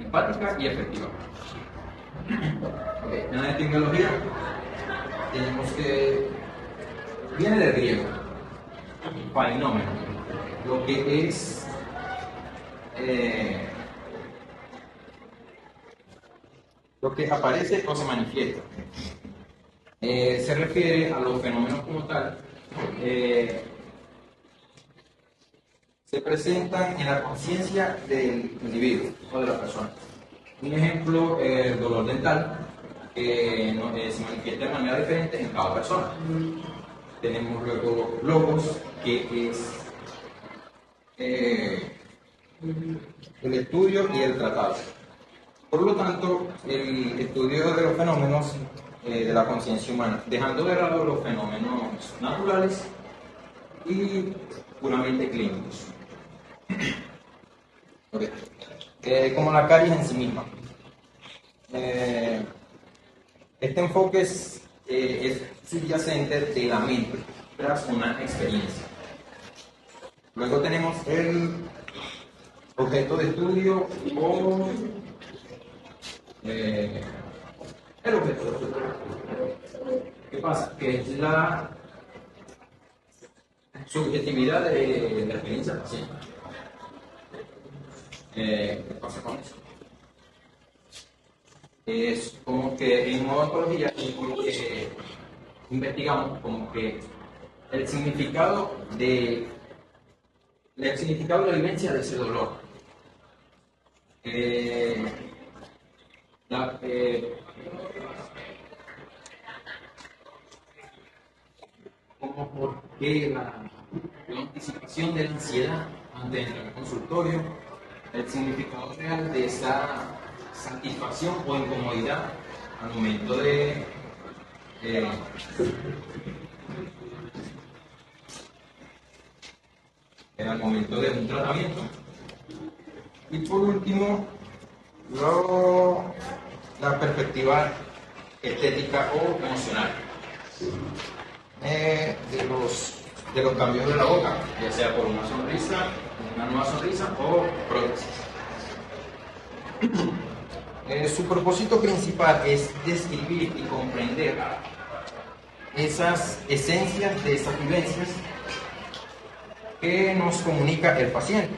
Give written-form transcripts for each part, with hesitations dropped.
empática y efectiva. Okay. En la etimología tenemos que viene del griego, fenómeno, lo que es lo que aparece o se manifiesta. Se refiere a los fenómenos como tal, se presentan en la conciencia del individuo o de la persona. Un ejemplo, el dolor dental, que se manifiesta de manera diferente en cada persona. Tenemos luego logos, que es el estudio y el tratado. Por lo tanto, el estudio de los fenómenos de la conciencia humana, dejando de lado los fenómenos naturales y puramente clínicos. Okay. Como la caries en sí misma. Este enfoque es subyacente de la mente tras una experiencia. Luego tenemos el objeto de estudio o el objeto de estudio. ¿Qué pasa? Que es la subjetividad de la experiencia del paciente. ¿Qué pasa con eso? Es como que en odontología investigamos como que el significado de la vivencia de ese dolor. Como por qué la anticipación de la ansiedad ante el consultorio, el significado real de esa satisfacción o incomodidad al momento al momento de un tratamiento. Y por último, la perspectiva estética o emocional de los cambios de la boca, ya sea por una sonrisa, una nueva sonrisa o prótesis. Su propósito principal es describir y comprender esas esencias de esas vivencias que nos comunica el paciente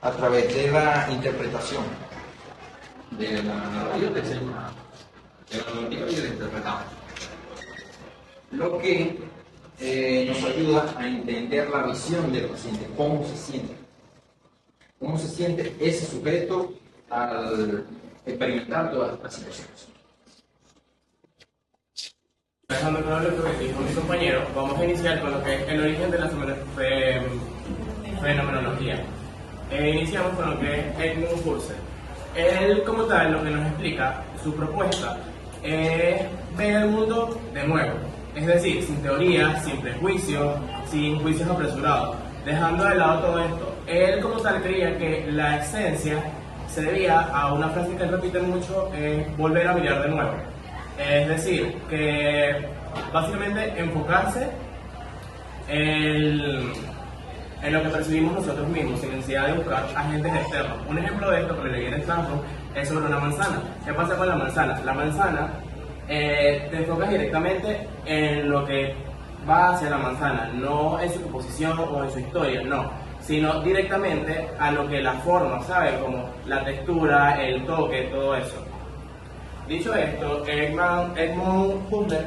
a través de la interpretación de la narrativa de la narrativa y del interpretado, lo que nos ayuda a entender la visión del paciente, cómo se siente ese sujeto al experimentar todas las situaciones. Dejando claro lo que dijo mi compañero, vamos a iniciar con lo que es el origen de la fenomenología. Iniciamos con lo que es Edmund Husserl. Él, como tal, lo que nos explica, su propuesta es ver el mundo de nuevo, es decir, sin teoría, sin prejuicios, sin juicios apresurados, dejando de lado todo esto. Él, como tal, creía que la esencia se debía a una frase que él repite mucho, volver a mirar de nuevo. Es decir, que básicamente enfocarse en lo que percibimos nosotros mismos, sin necesidad de buscar agentes externos. Un ejemplo de esto que le leí en Stanford es sobre una manzana. ¿Qué pasa con la manzana? La manzana, te enfocas directamente en lo que va hacia la manzana, no en su composición o en su historia, no, sino directamente a lo que la forma, ¿sabes? Como la textura, el toque, todo eso. Dicho esto, Edmund Husserl,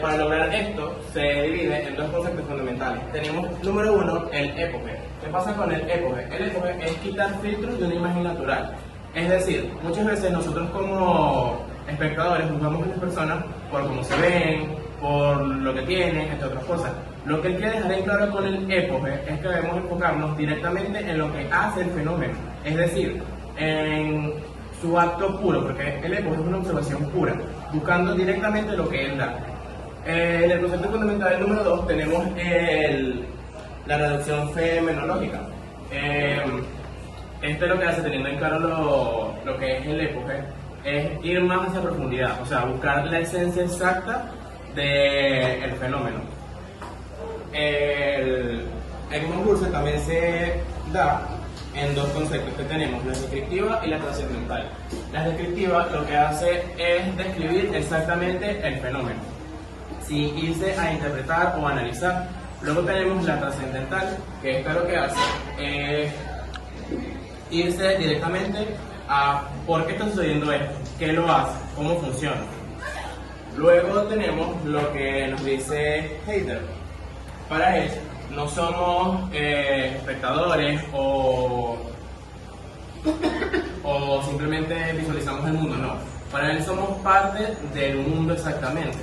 para lograr esto, se divide en dos conceptos fundamentales. Tenemos, número uno, el époque. ¿Qué pasa con el époque? El époque es quitar filtros de una imagen natural. Es decir, muchas veces nosotros como espectadores juzgamos a las personas por cómo se ven, por lo que tienen, entre otras cosas. Lo que él quiere dejar en claro con el époque es que debemos enfocarnos directamente en lo que hace el fenómeno. Es decir, en su acto puro, porque el époque es una observación pura, buscando directamente lo que él da. En el concepto fundamental número 2 tenemos la reducción fenomenológica. Esto es lo que hace, teniendo en claro lo que es el époque, es ir más hacia profundidad, o sea, buscar la esencia exacta del fenómeno. El Edmund Husserl también se da en dos conceptos que tenemos, la descriptiva y la trascendental. La descriptiva lo que hace es describir exactamente el fenómeno, sin irse a interpretar o analizar. Luego tenemos la trascendental, que esta lo que hace es irse directamente a por qué está sucediendo esto, qué lo hace, cómo funciona. Luego tenemos lo que nos dice Heidegger. Para él, no somos espectadores o simplemente visualizamos el mundo, no. Para él somos parte del mundo exactamente.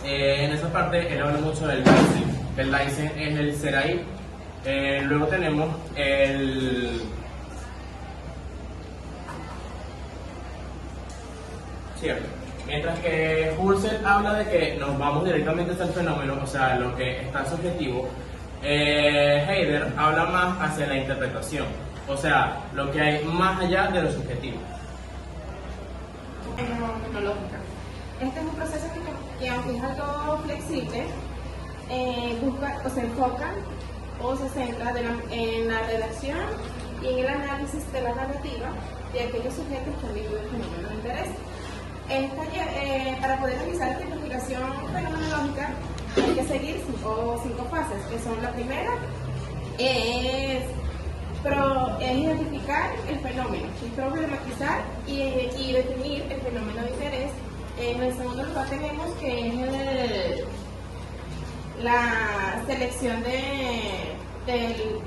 En esa parte él habla mucho del Dasein. El Dasein es el ser ahí. Luego tenemos el... Cierto. Mientras que Husserl habla de que nos vamos directamente hacia el fenómeno, o sea, lo que está subjetivo, Heidegger habla más hacia la interpretación, o sea, lo que hay más allá de lo subjetivo. Tecnológica. Este es un proceso que aunque es algo flexible, busca o se enfoca o se centra en la redacción y en el análisis de la narrativa de aquellos sujetos que han vivido el fenómeno de interés. Para poder realizar esta investigación fenomenológica hay que seguir cinco fases, que son: la primera es identificar el fenómeno, es problematizar y definir el fenómeno de interés. En el segundo lugar tenemos que es la selección de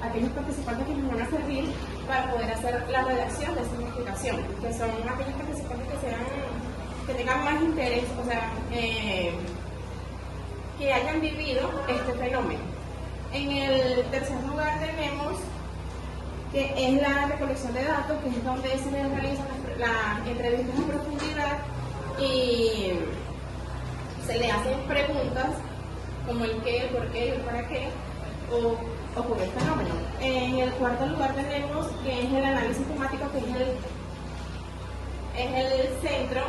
aquellos participantes que nos van a servir para poder hacer la redacción de esa investigación, que son aquellos participantes que tengan más interés, o sea, que hayan vivido este fenómeno. En el tercer lugar tenemos que es la recolección de datos, que es donde se realizan las entrevistas en profundidad y se le hacen preguntas como el qué, el por qué y el para qué ocurre el fenómeno. En el cuarto lugar tenemos que es el análisis temático, que es el centro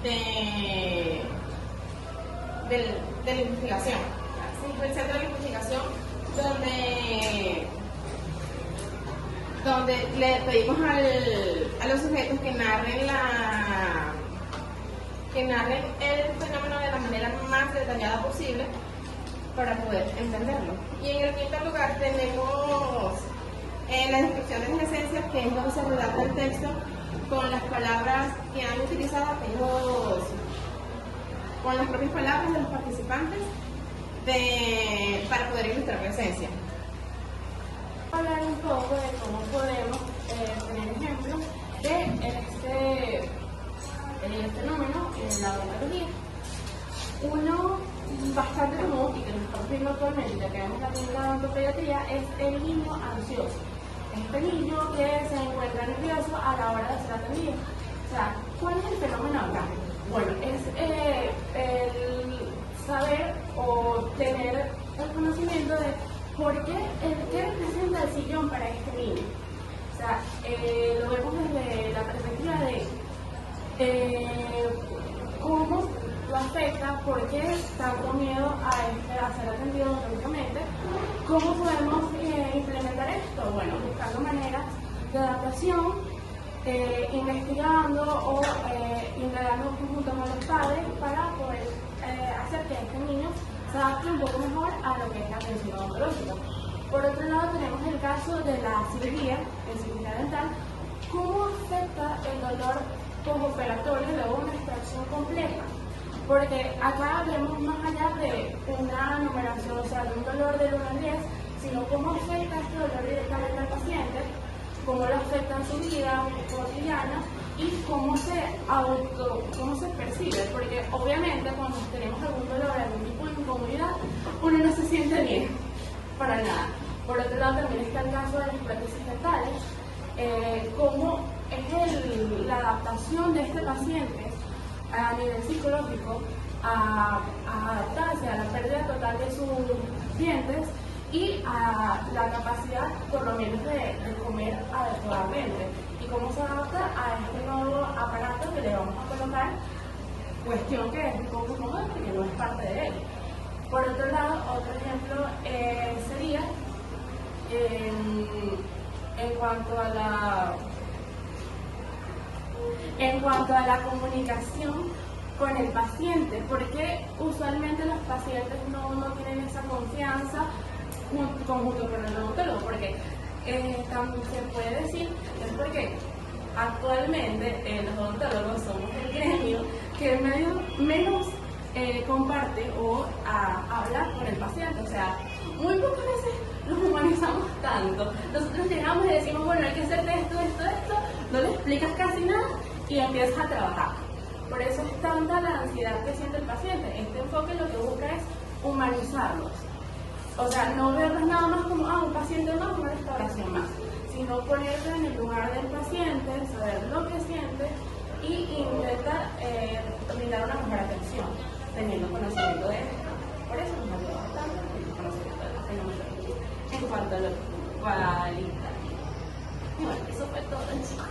de la investigación. El centro de la investigación donde le pedimos a los sujetos que narren el fenómeno de la manera más detallada posible para poder entenderlo. Y en el quinto lugar tenemos la descripción de las esencias, que es donde se redacta el texto con las palabras que han utilizado con las propias palabras de los participantes para poder ilustrar la esencia. Hablar un poco de cómo podemos tener ejemplos de este fenómeno en la odontología. Uno bastante común y que nos estamos viendo actualmente, ya que vemos la técnica de odontopediatría, es el niño ansioso. Este niño que se encuentra nervioso a la hora de ser atendido. O sea, ¿cuál es el fenómeno acá? Bueno, es el saber o tener el conocimiento de por qué representa el sillón para este niño. O sea, lo vemos desde la perspectiva de cómo lo afecta, por qué tanto miedo a ser atendido odontológicamente, cómo podemos implementar esto. Bueno, buscando maneras de adaptación, investigando o indagando junto con los padres para poder hacer que este niño se adapte un poco mejor a lo que es la atención odontológica. Por otro lado, tenemos el caso de la cirugía, en cirugía dental, cómo afecta el dolor postoperatorio luego de una extracción compleja. Porque acá vemos más allá de una numeración, o sea, de un dolor del 1 al 10, sino cómo afecta este dolor directamente al paciente, cómo lo afecta en su vida cotidiana y cómo se percibe, porque obviamente cuando tenemos algún dolor, algún tipo de incomodidad, uno no se siente bien, para nada. Por otro lado también está el caso de las prótesis dentales, cómo es la adaptación de este paciente a nivel psicológico a adaptarse a la pérdida total de sus dientes y a la capacidad por lo menos de comer adecuadamente, y cómo se adapta a este nuevo aparato que le vamos a colocar, cuestión que es un poco incómoda porque no es parte de él. Por otro lado, otro ejemplo sería en cuanto a la comunicación con el paciente, porque usualmente los pacientes no tienen esa confianza junto con el odontólogo, porque también se puede decir, es porque actualmente los odontólogos somos el gremio que menos comparte o habla con el paciente, o sea, muy pocas veces nos humanizamos tanto. Nosotros llegamos y decimos, bueno, hay que hacerte esto, no le explicas casi nada y empiezas a trabajar. Por eso es tanta la ansiedad que siente el paciente. Este enfoque lo que busca es humanizarlos. O sea, no verlos nada más como, un paciente más, una restauración más, sino ponerse en el lugar del paciente, saber lo que siente y intentar brindar una mejor atención, teniendo conocimiento de esto. Por eso nos ayuda bastante el conocimiento de la tecnología en cuanto a lo cualitativo. Y bueno, eso fue todo, chicos.